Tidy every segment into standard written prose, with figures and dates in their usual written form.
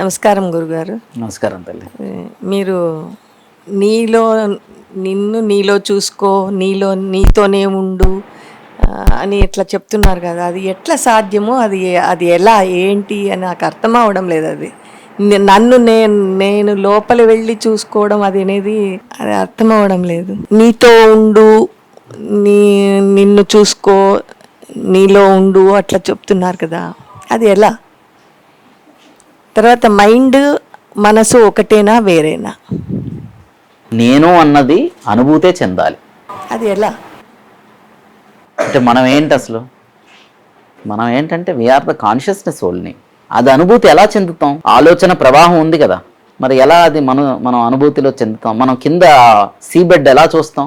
నమస్కారం గురుగారు. నమస్కారం తల్లి. మీరు నీలో నీలో చూసుకో, నీతోనే ఉండు అని ఇట్లా చెప్తున్నారు కదా, అది ఎట్లా సాధ్యమో, అది ఎలా ఏంటి అని నాకు అర్థం అవడం లేదు. అది నన్ను నేను లోపల వెళ్ళి చూసుకోవడం అది అర్థం అవడం లేదు. నీతో ఉండు, నిన్ను చూసుకో, నీలో ఉండు అట్లా చెప్తున్నారు కదా, అది ఎలా? తర్వాత మైండ్ మనసు ఒకటేనా వేరేనా? నేను అన్నది అనుభూతే చెందాలి. అది ఎలా అంటే మనం ఏంటి అసలు? మనం ఏంటంటే వీఆర్ ద కాన్షియస్నెస్ ఓల్ని. అది అనుభూతి ఎలా చెందుతాం? ఆలోచన ప్రవాహం ఉంది కదా, మరి ఎలా అది మనం అనుభూతిలో చెందుతాం? మనం కింద సీ బెడ్ ఎలా చూస్తాం?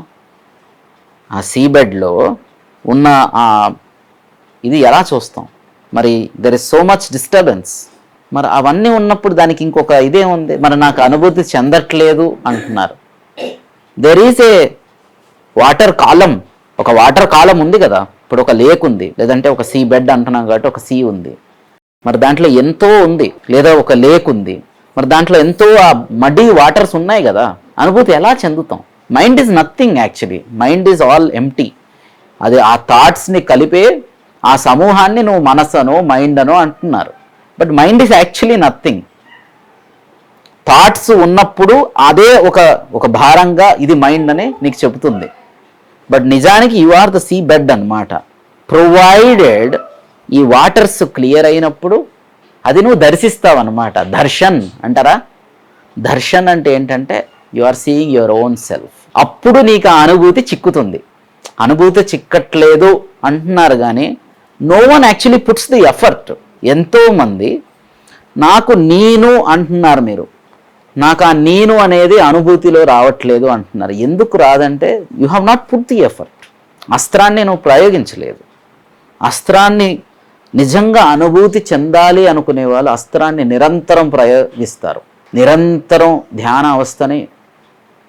ఆ సీ బెడ్లో ఉన్న ఇది ఎలా చూస్తాం? మరి there is so much disturbance. మరి అవన్నీ ఉన్నప్పుడు దానికి ఇంకొక ఇదే ఉంది, మరి నాకు అనుభూతి చెందట్లేదు అంటున్నారు. దెర్ ఈజ్ ఏ వాటర్ కాలం, ఒక వాటర్ కాలం ఉంది కదా. ఇప్పుడు ఒక లేక్ ఉంది, లేదంటే ఒక సీ బెడ్ అంటున్నాం కాబట్టి ఒక సీ ఉంది. మరి దాంట్లో ఎంతో ఉంది, లేదా ఒక లేక్ ఉంది, మరి దాంట్లో ఎంతో ఆ మడ్డీ వాటర్స్ ఉన్నాయి కదా. అనుభూతి ఎలా చెందుతాం? Mind is nothing actually, mind is all empty. అది ఆ థాట్స్ని కలిపే ఆ సమూహాన్ని నువ్వు మనస్సనో మైండ్ అనో అంటున్నారు. But mind is actually nothing. Thoughts ఉన్నప్పుడు అదే ఒక భారంగా ఇది మైండ్ అనే నీకు చెబుతుంది. బట్ నిజానికి you are the sea bed అనమాట. ప్రొవైడెడ్ ఈ వాటర్స్ క్లియర్ అయినప్పుడు అది నువ్వు దర్శిస్తావు అనమాట. దర్శన్ అంటారా? దర్శన్ అంటే ఏంటంటే you are seeing your own self. అప్పుడు నీకు ఆ అనుభూతి చిక్కుతుంది. అనుభూతి చిక్కట్లేదు అంటున్నారు కానీ no one actually puts the effort. ఎంతోమంది నాకు నేను అంటున్నారు, మీరు నాకు ఆ నేను అనేది అనుభూతిలో రావట్లేదు అంటున్నారు. ఎందుకు రాదంటే you have not put the effort. అస్త్రాన్ని నువ్వు ప్రయోగించలేదు. అస్త్రాన్ని నిజంగా అనుభూతి చెందాలి అనుకునే వాళ్ళు అస్త్రాన్ని నిరంతరం ప్రయోగిస్తారు. నిరంతరం ధ్యాన అవస్థని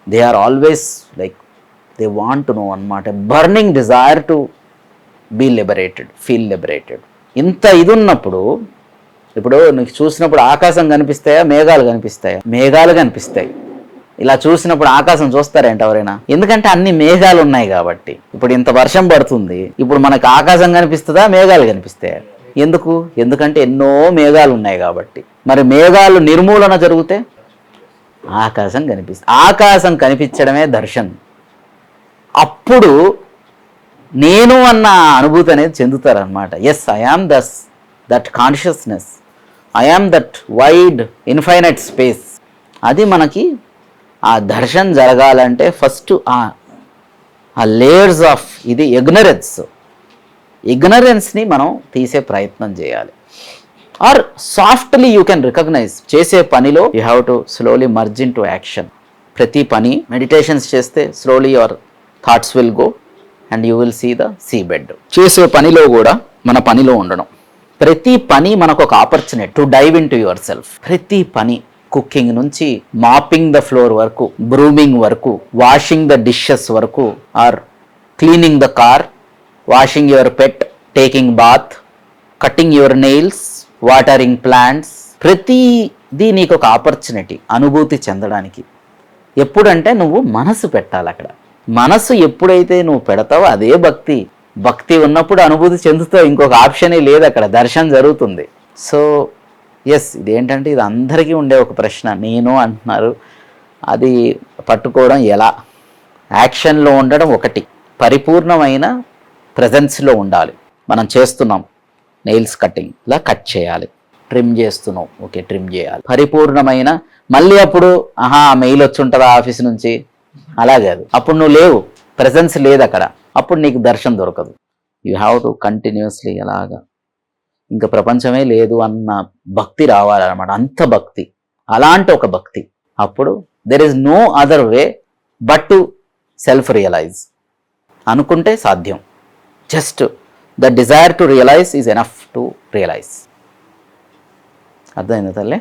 they are always like they want to know అన్నమాట. Burning desire to be liberated, feel liberated. ఇంత ఇది ఉన్నప్పుడు, ఇప్పుడు నీకు చూసినప్పుడు ఆకాశం కనిపిస్తాయా, మేఘాలు కనిపిస్తాయా? మేఘాలు కనిపిస్తాయి. ఇలా చూసినప్పుడు ఆకాశం చూస్తారేంటి ఎవరైనా? ఎందుకంటే అన్ని మేఘాలు ఉన్నాయి కాబట్టి. ఇప్పుడు ఇంత వర్షం పడుతుంది, ఇప్పుడు మనకు ఆకాశం కనిపిస్తుందా, మేఘాలు కనిపిస్తాయా? ఎందుకంటే ఎన్నో మేఘాలు ఉన్నాయి కాబట్టి. మరి మేఘాలు నిర్మూలన జరిగితే ఆకాశం కనిపిస్తుంది. ఆకాశం కనిపించడమే దర్శన్. అప్పుడు నేను అన్న అనుభూతి అనేది చెందుతారనమాట. Yes, I am that consciousness, I am that wide infinite space. అది మనకి ఆ దర్శనం జరగాలంటే ఫస్ట్ ఆ లేయర్స్ ఆఫ్ ఇది ఇగ్నరెన్స్ని మనం తీసే ప్రయత్నం చేయాలి. Or softly you can recognise. చేసే పనిలో you have to slowly merge into action. ప్రతి పని మెడిటేషన్స్ చేస్తే slowly your thoughts will go and you will see the sea bed. చేసే పనిలో కూడా మన పనిలో ఉండడం. ప్రతి పని మనకు ఒక opportunity to dive into your self. ప్రతి పని, కుకింగ్ నుంచి మాపింగ్ ద ఫ్లోర్ వరకు, బ్రూమింగ్ వరకు, వాషింగ్ ద డిషెస్ వరకు, or cleaning the car, washing your pet, taking bath, cutting your nails, watering plants. ప్రతిదీ నీకు ఒక ఆపర్చునిటీ అనుభూతి చెందడానికి. ఎప్పుడంటే నువ్వు మనసు పెట్టాలి అక్కడ. మనసు ఎప్పుడైతే నువ్వు పెడతావో అదే భక్తి. భక్తి ఉన్నప్పుడు అనుభూతి చెందుతావు. ఇంకొక ఆప్షనే లేదు అక్కడ. దర్శనం జరుగుతుంది. సో ఎస్, ఇదేంటంటే ఇది అందరికీ ఉండే ఒక ప్రశ్న. నేను అంటున్నారు, అది పట్టుకోవడం ఎలా? యాక్షన్లో ఉండడం ఒకటి, పరిపూర్ణమైన ప్రజెన్స్లో ఉండాలి. మనం చేస్తున్నాం నెయిల్స్ కటింగ్, ఇలా కట్ చేయాలి. ట్రిమ్ చేస్తున్నావు, ఓకే ట్రిమ్ చేయాలి. పరిపూర్ణమైన మళ్ళీ అప్పుడు మెయిల్ వచ్చి ఉంటుందా ఆఫీస్ నుంచి, అలా కాదు. అప్పుడు నువ్వు లేవు, ప్రెజెన్స్ లేదు అక్కడ. అప్పుడు నీకు దర్శనం దొరకదు. యూ హ్యావ్ టు కంటిన్యూస్లీ అలాగా ఇంకా ప్రపంచమే లేదు అన్న భక్తి రావాలన్నమాట. అంత భక్తి, అలాంటి ఒక భక్తి. అప్పుడు there is no other way but to self realise. అనుకుంటే సాధ్యం. Just the desire to realise is enough to realise. అర్థమైందా తల్లే?